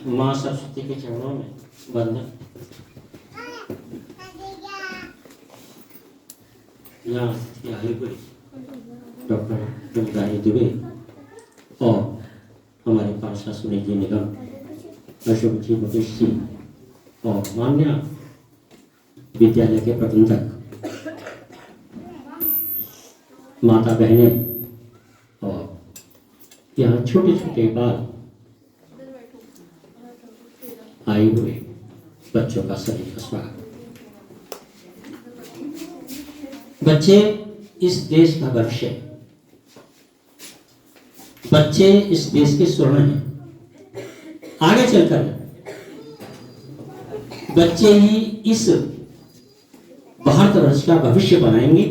माँ सरस्वती के चरणों में वंदन। यहाँ डॉक्टर रविदारी दुबे और हमारे पास सुनिधि निगम अशोक जी मुकेश जी और मान्य विद्यालय के प्रबंधक, माता बहनें और यहाँ छोटे छोटे बाल आए हुए बच्चों का सभी का स्वागत। बच्चे इस देश का भविष्य, बच्चे इस देश के स्वर्ण हैं। आगे चलकर बच्चे ही इस भारतवर्ष का भविष्य बनाएंगे।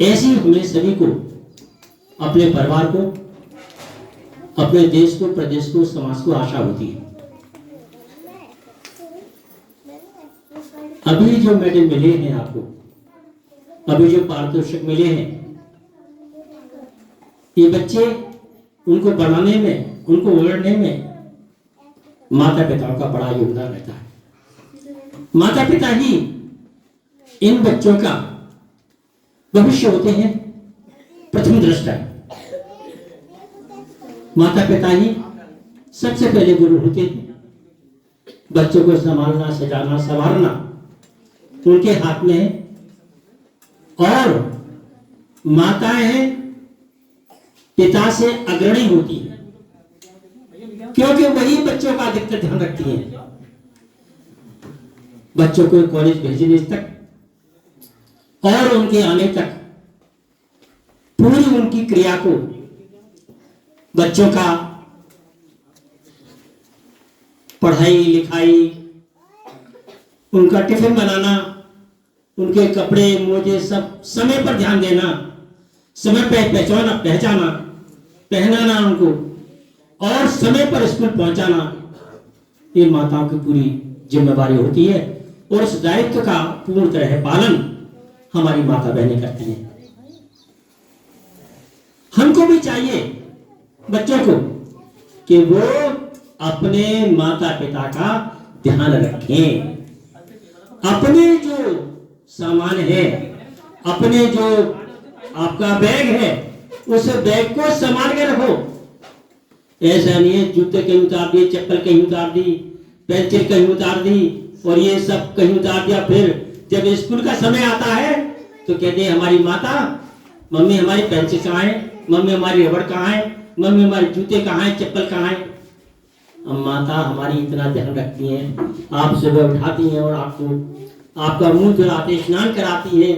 ऐसी हमें सभी को, अपने परिवार को, अपने देश को, प्रदेश को, समाज को आशा होती है। अभी जो मेडल मिले हैं आपको, अभी जो पारितोषिक मिले हैं, ये बच्चे उनको बनाने में, उनको उड़ने में माता पिताओं का बड़ा योगदान रहता है। माता पिता ही इन बच्चों का भविष्य होते हैं, प्रथम दृष्टा। माता पिता ही सबसे पहले गुरु होते हैं। बच्चों को संभालना, सजाना, संवारना उनके हाथ में है। और माताएं हैं पिता से अग्रणी होती है, क्योंकि वही बच्चों का अधिकतर ध्यान रखती हैं। बच्चों को कॉलेज भेजने तक और उनके आने तक पूरी उनकी क्रिया को, बच्चों का पढ़ाई लिखाई, उनका टिफिन बनाना, उनके कपड़े मोजे सब समय पर ध्यान देना, समय पर पहचाना, पहनाना उनको और समय पर स्कूल पहुंचाना, ये माताओं की पूरी जिम्मेदारी होती है। और उस दायित्व का पूर्ण तरह पालन हमारी माता बहनें करती हैं। हमको भी चाहिए बच्चों को कि वो अपने माता पिता का ध्यान रखें। अपने जो सामान है, अपने जो आपका बैग है, उस बैग को संभाल के रखो। ऐसा नहीं है जूते कहीं उतार दिए, चप्पल कहीं उतार दी, पेंसिल कहीं उतार दी और ये सब कहीं उतार दिया। फिर जब स्कूल का समय आता है तो कहते हैं हमारी माता, मम्मी हमारी पेंसिल कहाँ है, मम्मी हमारी रबड़ कहाँ है, मम्मी हमारे जूते कहाँ है, चप्पल कहाँ है। अब माता हमारी इतना ध्यान रखती हैं, आप सुबह उठाती हैं और आपको आपका मुंह धुलाते, स्नान कराती हैं,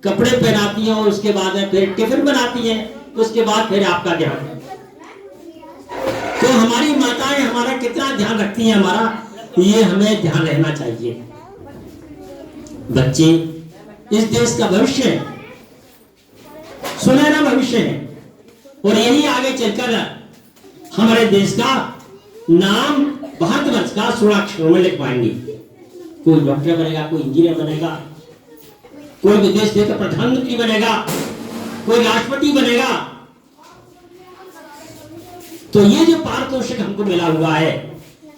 कपड़े पहनाती हैं और उसके बाद फिर टिफिन बनाती हैं, उसके बाद फिर आपका ध्यान। तो हमारी माताएं हमारा कितना ध्यान रखती हैं, हमारा ये हमें ध्यान रहना चाहिए। बच्चे इस देश का भविष्य है, सुनहरा भविष्य है और यही आगे चलकर हमारे देश का नाम भारतवर्ष का स्वर्ण में लिख पाएंगे। कोई डॉक्टर बनेगा, कोई इंजीनियर बनेगा, कोई विदेश देश का प्रधानमंत्री बनेगा, कोई राष्ट्रपति बनेगा। तो ये जो पारितोषिक हमको मिला हुआ है,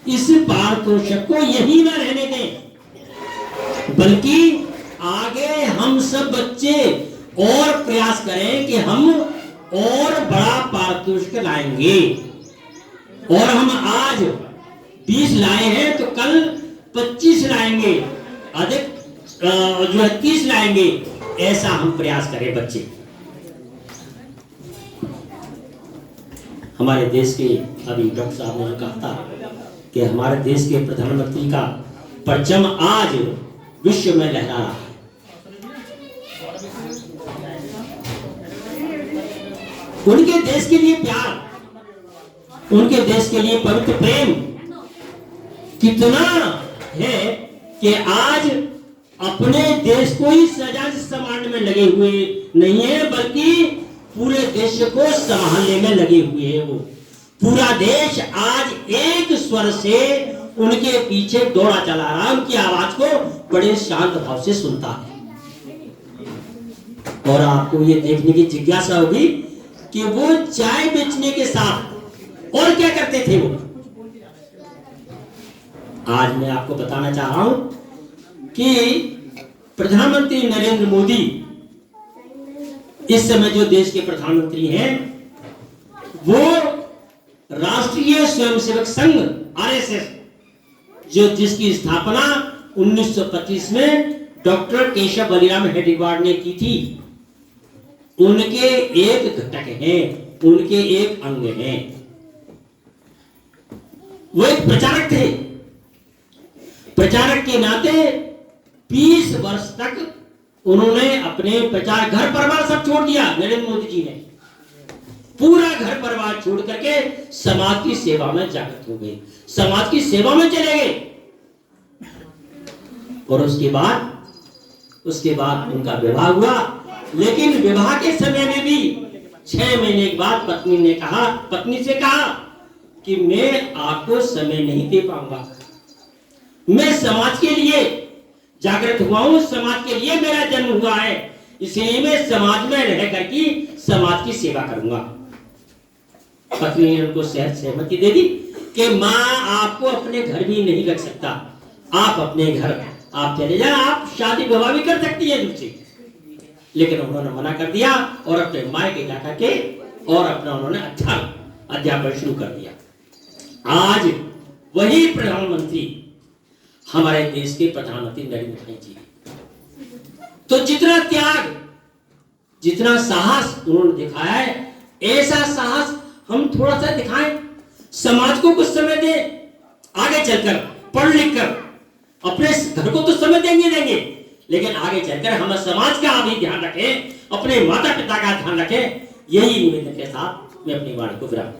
इस पारितोषिक को यही न रहने दें, बल्कि आगे हम सब बच्चे और प्रयास करें कि हम और बड़ा पारितोषिक लाएंगे। और हम आज 20 लाए हैं तो कल 25 लाएंगे, अधिक जो है 30 लाएंगे। ऐसा हम प्रयास करें बच्चे। हमारे देश के, अभी डॉक्टर साहब ने कहा था कि हमारे देश के प्रधानमंत्री का परचम आज विश्व में लहरा रहा है। उनके देश के लिए प्यार, उनके देश के लिए पवित्र प्रेम कितना है कि आज अपने देश को ही सजा संभालने में लगे हुए नहीं है, बल्कि पूरे देश को संभालने में लगे हुए हैं। वो पूरा देश आज एक स्वर से उनके पीछे दौड़ा चला रहा है, उनकी आवाज को बड़े शांत भाव से सुनता है। और आपको ये देखने की जिज्ञासा होगी कि वो चाय बेचने के साथ और क्या करते करते थे वो। आज मैं आपको बताना चाह रहा हूं कि प्रधानमंत्री नरेंद्र मोदी इस समय जो देश के प्रधानमंत्री हैं, वो राष्ट्रीय स्वयंसेवक संघ आरएसएस, जो जिसकी स्थापना 1925 में डॉक्टर केशव बलिराम हेडगेवार ने की थी, उनके एक घटक हैं, उनके एक अंग हैं। वो एक प्रचारक थे। प्रचारक के नाते 20 वर्ष तक उन्होंने अपने प्रचार, घर परिवार सब छोड़ दिया। नरेंद्र मोदी जी ने पूरा घर परिवार छोड़ करके समाज की सेवा में जागृत हो गए, समाज की सेवा में चले गए। और उसके बाद उनका विवाह हुआ, लेकिन विवाह के समय में भी 6 महीने के बाद पत्नी से कहा कि मैं आपको समय नहीं दे पाऊंगा, मैं समाज के लिए जागृत हुआ हूं, समाज के लिए मेरा जन्म हुआ है, इसलिए मैं समाज में रह करके समाज की सेवा करूंगा। पत्नी ने उनको सहमति दे दी कि मां आपको अपने घर भी नहीं रख सकता, आप अपने घर आप चले जाए, आप शादी विवाह भी कर सकती है दूसरी। लेकिन उन्होंने मना कर दिया और अपने मायके जाकर के और अपना उन्होंने अच्छा अध्यापन शुरू कर दिया। आज वही प्रधानमंत्री हमारे देश के प्रधानमंत्री नरेंद्र मोदी जी, तो जितना त्याग, जितना साहस उन्होंने दिखाया है, ऐसा साहस हम थोड़ा सा दिखाएं, समाज को कुछ समय दें। आगे चलकर पढ़ लिख कर अपने घर को तो समय देंगे, लेकिन आगे चलकर हम समाज का भी ध्यान रखें, अपने माता पिता का ध्यान रखें। यही निवेदन के साथ मैं अपनी वाणी को विराम